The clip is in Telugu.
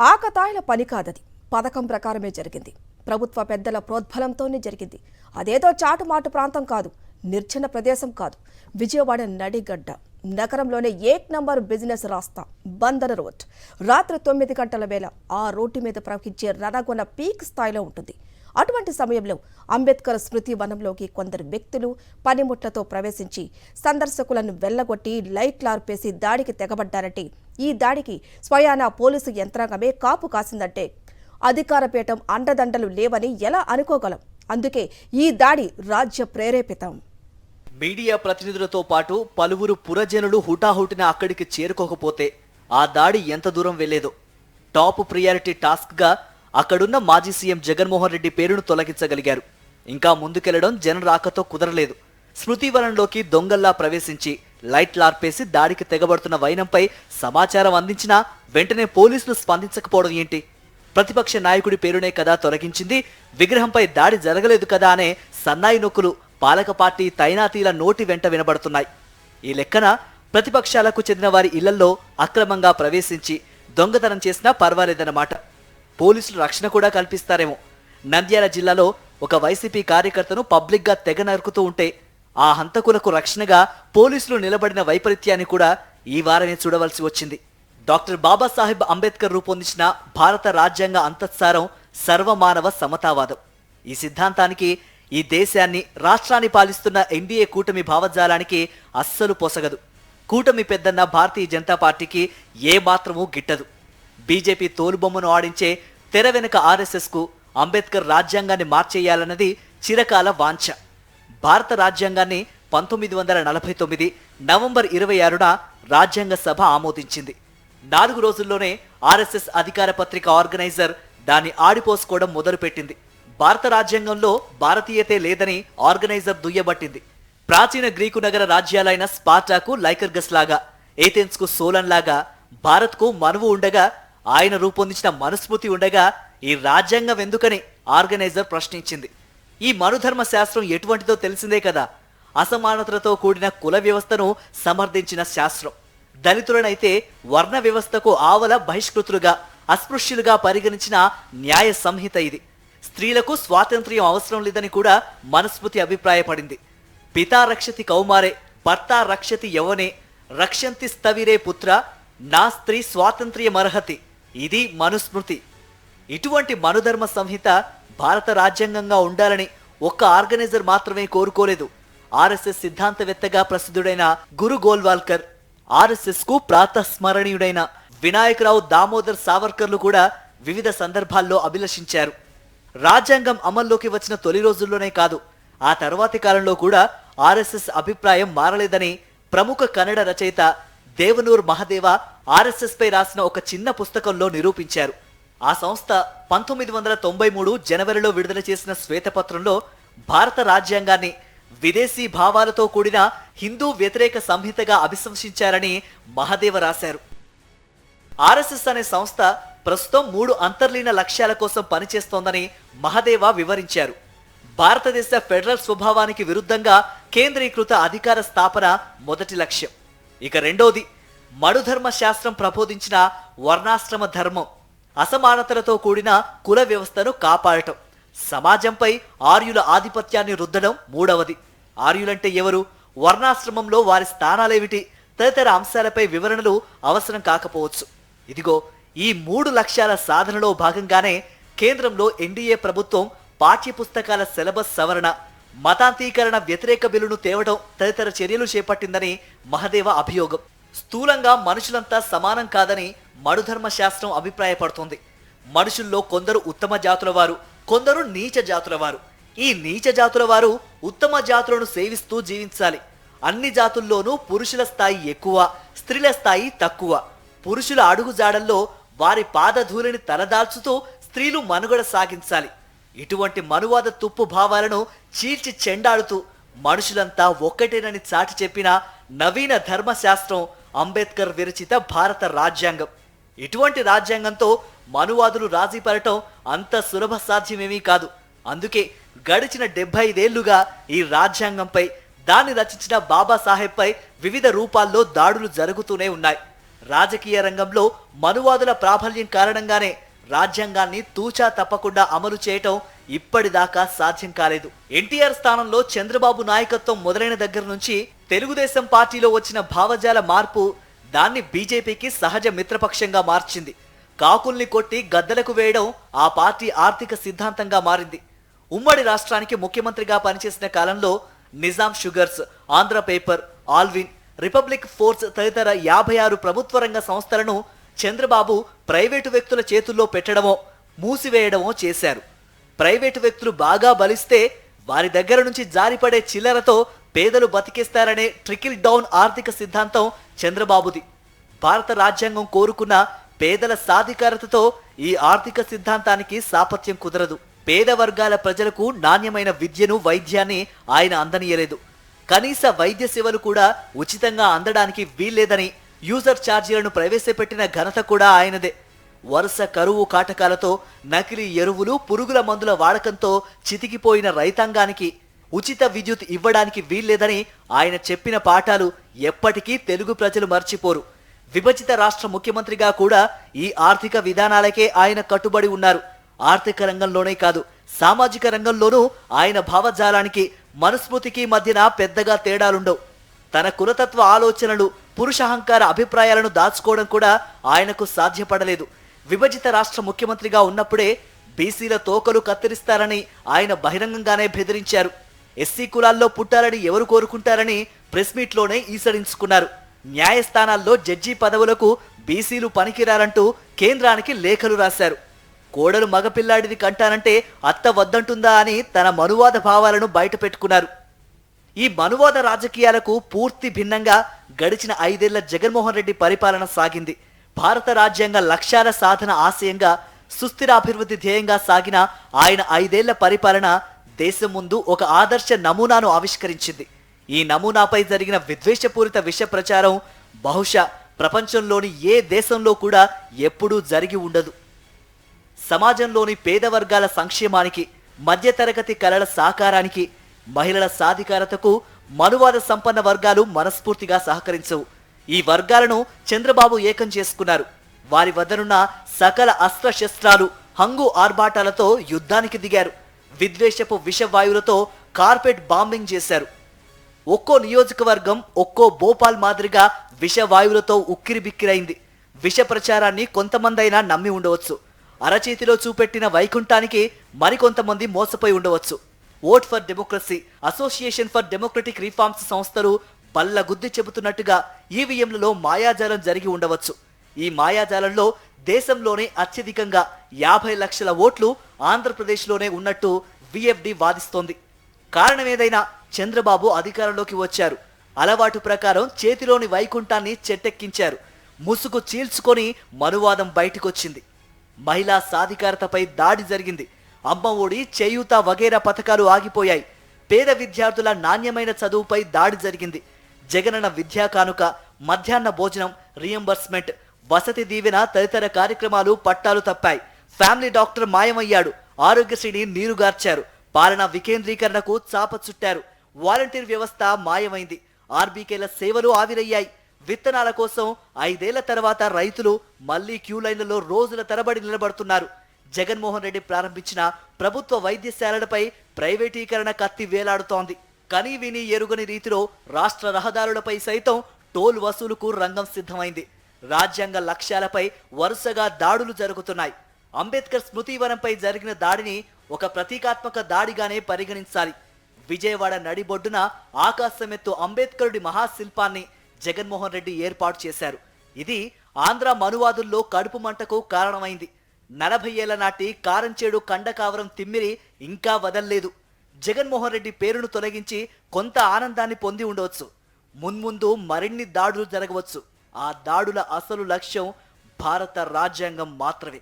ఆకతాయిల పని కాదది. పథకం ప్రకారమే జరిగింది. ప్రభుత్వ పెద్దల ప్రోద్బలంతోనే జరిగింది. అదేదో చాటుమాటు ప్రాంతం కాదు, నిర్జన ప్రదేశం కాదు. విజయవాడ నడిగడ్డ నగరంలోనే ఏక్ నంబర్ బిజినెస్ రాస్తా బందర్ రోడ్. రాత్రి 9 గంటల వేళ ఆ రోడ్డు మీద ప్రవహించే రణగొన పీక్ స్థాయిలో ఉంటుంది. అటువంటి సమయంలో అంబేద్కర్ స్మృతి వనంలోకి కొందరు వ్యక్తులు పనిముట్లతో ప్రవేశించి సందర్శకులను వెళ్లగొట్టి లైట్లార్పేసి దాడికి తెగబడ్డారంటే, ఈ దాడికి స్వయానా పోలీసు యంత్రాంగమే కాపు కాసిందంటే అధికారపీఠం అండదండలు లేవని ఎలా అనుకోగలం? అందుకే ఈ దాడి రాజ్య ప్రేరేపితం. మీడియా ప్రతినిధులతో పాటు పలువురు పురజనులు హుటాహుటిన అక్కడికి చేరుకోకపోతే ఆ దాడి ఎంత దూరం వెళ్లేదో. టాప్ ప్రియారిటీ టాస్క్గా అక్కడున్న మాజీ సీఎం జగన్మోహన్ రెడ్డి పేరును తొలగించగలిగారు. ఇంకా ముందుకెళ్లడం జనం రాకతో కుదరలేదు. స్మృతివనంలోకి దొంగల్లా ప్రవేశించి లైట్లార్పేసి దాడికి తెగబడుతున్న వైనంపై సమాచారం అందించినా వెంటనే పోలీసులు స్పందించకపోవడం ఏంటి? ప్రతిపక్ష నాయకుడి పేరునే కదా తొలగించింది, విగ్రహంపై దాడి జరగలేదు కదా అనే సన్నాయి నొక్కులు పాలక పార్టీ తైనాతీల నోటి వెంట వినబడుతున్నాయి. ఈ లెక్కన ప్రతిపక్షాలకు చెందిన వారి ఇళ్లల్లో అక్రమంగా ప్రవేశించి దొంగతనం చేసినా పర్వాలేదన్నమాట. పోలీసులు రక్షణ కూడా కల్పిస్తారేమో. నంద్యాల జిల్లాలో ఒక వైసీపీ కార్యకర్తను పబ్లిక్గా తెగ నరుకుతూ ఉంటే ఆ హంతకులకు రక్షణగా పోలీసులు నిలబడిన వైపరీత్యాన్ని కూడా ఈ వారమే చూడవలసి వచ్చింది. డాక్టర్ బాబాసాహెబ్ అంబేద్కర్ రూపొందించిన భారత రాజ్యాంగ అంతఃసారం సర్వమానవ సమతావాదం. ఈ సిద్ధాంతానికి ఈ దేశాన్ని, రాష్ట్రాన్ని పాలిస్తున్న ఎన్డీఏ కూటమి భావజాలానికి అస్సలు పొసగదు. కూటమి పెద్దన్న భారతీయ జనతా పార్టీకి ఏ మాత్రమూ గిట్టదు. బీజేపీ తోలుబొమ్మను ఆడించే తెర వెనుక ఆర్ఎస్ఎస్కు అంబేద్కర్ రాజ్యాంగాన్ని మార్చేయాలన్నది చిరకాల వాంఛ. భారత రాజ్యాంగాన్ని 1949 నవంబర్ 26న రాజ్యాంగ సభ ఆమోదించింది. 4 రోజుల్లోనే ఆర్ఎస్ఎస్ అధికార పత్రిక ఆర్గనైజర్ దాన్ని ఆడిపోసుకోవడం మొదలుపెట్టింది. భారత రాజ్యాంగంలో భారతీయతే లేదని ఆర్గనైజర్ దుయ్యబట్టింది. ప్రాచీన గ్రీకు నగర రాజ్యాలైన స్పార్టాకు లైకర్గస్ లాగా, ఏథెన్స్కు సోలన్ లాగా భారత్కు మనువు ఉండగా, ఆయన రూపొందించిన మనుస్మృతి ఉండగా ఈ రాజ్యాంగం ఎందుకని ఆర్గనైజర్ ప్రశ్నించింది. ఈ మనుధర్మ శాస్త్రం ఎటువంటిదో తెలిసిందే కదా. అసమానతలతో కూడిన కుల వ్యవస్థను సమర్థించిన శాస్త్రం. దళితులనైతే వర్ణ వ్యవస్థకు ఆవల బహిష్కృతులుగా, అస్పృశ్యులుగా పరిగణించిన న్యాయ సంహిత ఇది. స్త్రీలకు స్వాతంత్ర్యం అవసరం లేదని కూడా మనుస్మృతి అభిప్రాయపడింది. పితా రక్షతి కౌమారే భర్త రక్షతి యవనే రక్షంతి స్థవిరే పుత్ర నా స్త్రీ స్వాతంత్ర్యమర్హతి, ఇది మనుస్మృతి. ఇటువంటి మనుధర్మ సంహిత భారత రాజ్యాంగంగా ఉండాలని ఒక్క ఆర్గనైజర్ మాత్రమే కోరుకోలేదు. ఆర్ఎస్ఎస్ సిద్ధాంతవేత్తగా ప్రసిద్ధుడైన గురు గోల్వాల్కర్, ఆర్ఎస్ఎస్ కు ప్రాతస్మరణీయుడైన వినాయకరావు దామోదర్ సావర్కర్లు కూడా వివిధ సందర్భాల్లో అభిలషించారు. రాజ్యాంగం అమల్లోకి వచ్చిన తొలి రోజుల్లోనే కాదు, ఆ తర్వాతి కాలంలో కూడా ఆర్ఎస్ఎస్ అభిప్రాయం మారలేదని ప్రముఖ కన్నడ రచయిత దేవనూర్ మహదేవ ఆర్ఎస్ఎస్ పై రాసిన ఒక చిన్న పుస్తకంలో నిరూపించారు. ఆ సంస్థ 1993 జనవరిలో విడుదల చేసిన శ్వేతపత్రంలో భారత రాజ్యాంగాన్ని విదేశీ భావాలతో కూడిన హిందూ వ్యతిరేక సంహితగా అభిశంసించారని మహదేవ రాశారు. ఆర్ఎస్ఎస్ అనే సంస్థ ప్రస్తుతం 3 అంతర్లీన లక్ష్యాల కోసం పనిచేస్తోందని మహదేవ వివరించారు. భారతదేశ ఫెడరల్ స్వభావానికి విరుద్ధంగా కేంద్రీకృత అధికార స్థాపన మొదటి లక్ష్యం. ఇక రెండోది మనుధర్మ శాస్త్రం ప్రబోధించిన వర్ణాశ్రమ ధర్మం, అసమానతలతో కూడిన కుల వ్యవస్థను కాపాడటం. సమాజంపై ఆర్యుల ఆధిపత్యాన్ని రుద్దడం మూడవది. ఆర్యులంటే ఎవరు, వర్ణాశ్రమంలో వారి స్థానాలేమిటి తదితర అంశాలపై వివరణలు అవసరం కాకపోవచ్చు. ఇదిగో ఈ 3 లక్ష్యాల సాధనలో భాగంగానే కేంద్రంలో ఎన్డీఏ ప్రభుత్వం పాఠ్యపుస్తకాల సిలబస్ సవరణ, మతాంతీకరణ వ్యతిరేక బిల్లును తేవడం తదితర చర్యలు చేపట్టిందని మహదేవ అభియోగం. స్థూలంగా మనుషులంతా సమానం కాదని మనుధర్మ శాస్త్రం అభిప్రాయపడుతోంది. మనుషుల్లో కొందరు ఉత్తమ జాతుల వారు, కొందరు నీచ జాతుల వారు. ఈ నీచ జాతుల వారు ఉత్తమ జాతులను సేవిస్తూ జీవించాలి. అన్ని జాతుల్లోనూ పురుషుల స్థాయి ఎక్కువ, స్త్రీల స్థాయి తక్కువ. పురుషుల అడుగుజాడల్లో వారి పాదధూళిని తలదాల్చుతూ స్త్రీలు మనుగడ సాగించాలి. ఇటువంటి మనువాద తుప్పు భావాలను చీల్చి చెండాడుతూ మనుషులంతా ఒక్కటేనని చాటి చెప్పిన నవీన ధర్మశాస్త్రం అంబేద్కర్ విరచిత భారత రాజ్యాంగం. ఇటువంటి రాజ్యాంగంతో మనువాదులు రాజీ పడటం అంత సులభ సాధ్యమేమీ కాదు. అందుకే గడిచిన 75 ఏళ్లుగా ఈ రాజ్యాంగంపై, దాన్ని రచించిన బాబాసాహెబ్పై వివిధ రూపాల్లో దాడులు జరుగుతూనే ఉన్నాయి. రాజకీయ రంగంలో మనువాదుల ప్రాబల్యం కారణంగానే రాజ్యాంగాన్ని తూచా తప్పకుండా అమలు చేయటం ఇప్పటిదాకా సాధ్యం కాలేదు. ఎన్టీఆర్ స్థానంలో చంద్రబాబు నాయకత్వం మొదలైన దగ్గర నుంచి తెలుగుదేశం పార్టీలో వచ్చిన భావజాల మార్పు దాన్ని బీజేపీకి సహజ మిత్రపక్షంగా మార్చింది. కాకుల్ని కొట్టి గద్దలకు వేయడం ఆ పార్టీ ఆర్థిక సిద్ధాంతంగా మారింది. ఉమ్మడి రాష్ట్రానికి ముఖ్యమంత్రిగా పనిచేసిన కాలంలో నిజాం షుగర్స్, ఆంధ్ర పేపర్, ఆల్విన్, రిపబ్లిక్ ఫోర్స్ తదితర 56 ప్రభుత్వ రంగ సంస్థలను చంద్రబాబు ప్రైవేటు వ్యక్తుల చేతుల్లో పెట్టడమో మూసివేయడమో చేశారు. ప్రైవేటు వ్యక్తులు బాగా బలిస్తే వారి దగ్గర నుంచి జారిపడే చిల్లరతో పేదలు బతికేస్తారనే ట్రికిల్ డౌన్ ఆర్థిక సిద్ధాంతం చంద్రబాబుది. భారత రాజ్యాంగం కోరుకున్న పేదల సాధికారతతో ఈ ఆర్థిక సిద్ధాంతానికి సాపత్యం కుదరదు. పేద వర్గాల ప్రజలకు నాణ్యమైన విద్యను, వైద్యాన్ని ఆయన అందనీయలేదు. కనీస వైద్య సేవలు కూడా ఉచితంగా అందడానికి వీల్లేదని యూజర్ ఛార్జీలను ప్రవేశపెట్టిన ఘనత కూడా ఆయనదే. వరుస కరువు కాటకాలతో, నకిలీ ఎరువులు, పురుగుల మందుల వాడకంతో చితికిపోయిన రైతాంగానికి ఉచిత విద్యుత్ ఇవ్వడానికి వీల్లేదని ఆయన చెప్పిన పాఠాలు ఎప్పటికీ తెలుగు ప్రజలు మర్చిపోరు. విభజిత రాష్ట్ర ముఖ్యమంత్రిగా కూడా ఈ ఆర్థిక విధానాలకే ఆయన కట్టుబడి ఉన్నారు. ఆర్థిక రంగంలోనే కాదు, సామాజిక రంగంలోనూ ఆయన భావజాలానికి, మనుస్మృతికి మధ్యన పెద్దగా తేడాలుండవు. తన కులతత్వ ఆలోచనలు, పురుషహంకార అభిప్రాయాలను దాచుకోవడం కూడా ఆయనకు సాధ్యపడలేదు. విభజిత రాష్ట్ర ముఖ్యమంత్రిగా ఉన్నప్పుడే బీసీల తోకలు కత్తిరిస్తారని ఆయన బహిరంగంగానే బెదిరించారు. ఎస్సీ కులాల్లో పుట్టాలని ఎవరు కోరుకుంటారని ప్రెస్ మీట్లోనే ఈసడించుకున్నారు. న్యాయస్థానాల్లో జడ్జి పదవులకు బీసీలు పనికిరారంటూ కేంద్రానికి లేఖలు రాశారు. కోడలు మగపిల్లాడిని కంటానంటే అత్త వద్దంటుందా అని తన మనువాద భావాలను బయటపెట్టుకున్నారు. ఈ మనువాద రాజకీయాలకు పూర్తి భిన్నంగా గడిచిన 5 ఏళ్ల జగన్మోహన్ రెడ్డి పరిపాలన సాగింది. భారత రాజ్యాంగ లక్ష్యాల సాధన ఆశయంగా, సుస్థిర అభివృద్ధి ధ్యేయంగా సాగిన ఆయన 5 ఏళ్ల పరిపాలన దేశం ముందు ఒక ఆదర్శ నమూనాను ఆవిష్కరించింది. ఈ నమూనాపై జరిగిన విద్వేషపూరిత విష ప్రచారం బహుశా ప్రపంచంలోని ఏ దేశంలో కూడా ఎప్పుడూ జరిగి ఉండదు. సమాజంలోని పేద వర్గాల సంక్షేమానికి, మధ్యతరగతి కళల సాకారానికి, మహిళల సాధికారతకు మనువాద సంపన్న వర్గాలు మనస్ఫూర్తిగా సహకరించవు. ఈ వర్గాలను చంద్రబాబు ఏకం చేసుకున్నారు. వారి వద్దనున్న సకల అస్త్రశస్త్రాలు, హంగు ఆర్భాటాలతో యుద్ధానికి దిగారు. విద్వేషపు విషవాయువులతో కార్పెట్ బాంబింగ్ చేశారు. ఒక్కో నియోజకవర్గం ఒక్కో భోపాల్ మాదిరిగా విషవాయువులతో ఉక్కిరిబిక్కిరైంది. విష ప్రచారాన్ని కొంతమందైనా నమ్మి ఉండవచ్చు. అరచేతిలో చూపెట్టిన వైకుంఠానికి మరికొంతమంది మోసపోయి ఉండవచ్చు. Vote for democracy, association for democratic reforms సంస్థలు బల్లగుద్ది చెబుతున్నట్టుగా ఈవీఎంలలో మాయాజాలం జరిగి ఉండవచ్చు. ఈ మాయాజాలంలో దేశంలోనే అత్యధికంగా 50 లక్షల ఓట్లు ఆంధ్రప్రదేశ్లోనే ఉన్నట్టు విఎఫ్డి వాదిస్తోంది. కారణమేదైనా చంద్రబాబు అధికారంలోకి వచ్చారు. అలవాటు ప్రకారం చేతిలోని వైకుంఠాన్ని చెట్టెక్కించారు. ముసుగు చీల్చుకొని మనువాదం బయటకొచ్చింది. మహిళా సాధికారతపై దాడి జరిగింది. అమ్మ ఒడి, చేయూత వగైరా పథకాలు ఆగిపోయాయి. పేద విద్యార్థుల నాణ్యమైన చదువుపై దాడి జరిగింది. జగనన్న విద్యా కానుక, మధ్యాహ్న భోజనం, రియంబర్స్మెంట్, వసతి దీవెన తదితర కార్యక్రమాలు పట్టాలు తప్పాయి. Family doctor మాయమయ్యాడు. ఆరోగ్యశ్రీని నీరుగార్చారు. పాలన వికేంద్రీకరణకు చాప చుట్టారు. వాలంటీర్ వ్యవస్థ మాయమైంది. ఆర్బీకేల సేవలు ఆవిరయ్యాయి. విత్తనాల కోసం 5 ఏళ్ల తర్వాత రైతులు మళ్లీ క్యూ లైన్లలో రోజుల తరబడి నిలబడుతున్నారు. జగన్మోహన్ రెడ్డి ప్రారంభించిన ప్రభుత్వ వైద్యశాలలపై ప్రైవేటీకరణ కత్తి వేలాడుతోంది. కనీ విని ఎరుగని రీతిలో రాష్ట్ర రహదారులపై సైతం టోల్ వసూలుకు రంగం సిద్ధమైంది. రాజ్యాంగ లక్ష్యాలపై వరుసగా దాడులు జరుగుతున్నాయి. అంబేద్కర్ స్మృతివనంపై జరిగిన దాడిని ఒక ప్రతీకాత్మక దాడిగానే పరిగణించాలి. విజయవాడ నడిబొడ్డున ఆకాశమెత్తు అంబేద్కరుడి మహాశిల్పాన్ని జగన్మోహన్ రెడ్డి ఏర్పాటు చేశారు. ఇది ఆంధ్ర మనువాదుల్లో కడుపు మంటకు కారణమైంది. 40 ఏళ్ల నాటి కారంచేడు కండకావరం తిమ్మిరి ఇంకా వదల్లేదు. జగన్మోహన్ రెడ్డి పేరును తొలగించి కొంత ఆనందాన్ని పొంది ఉండవచ్చు. మున్ముందు మరిన్ని దాడులు జరగవచ్చు. ఆ దాడుల అసలు లక్ష్యం భారత రాజ్యాంగం మాత్రమే.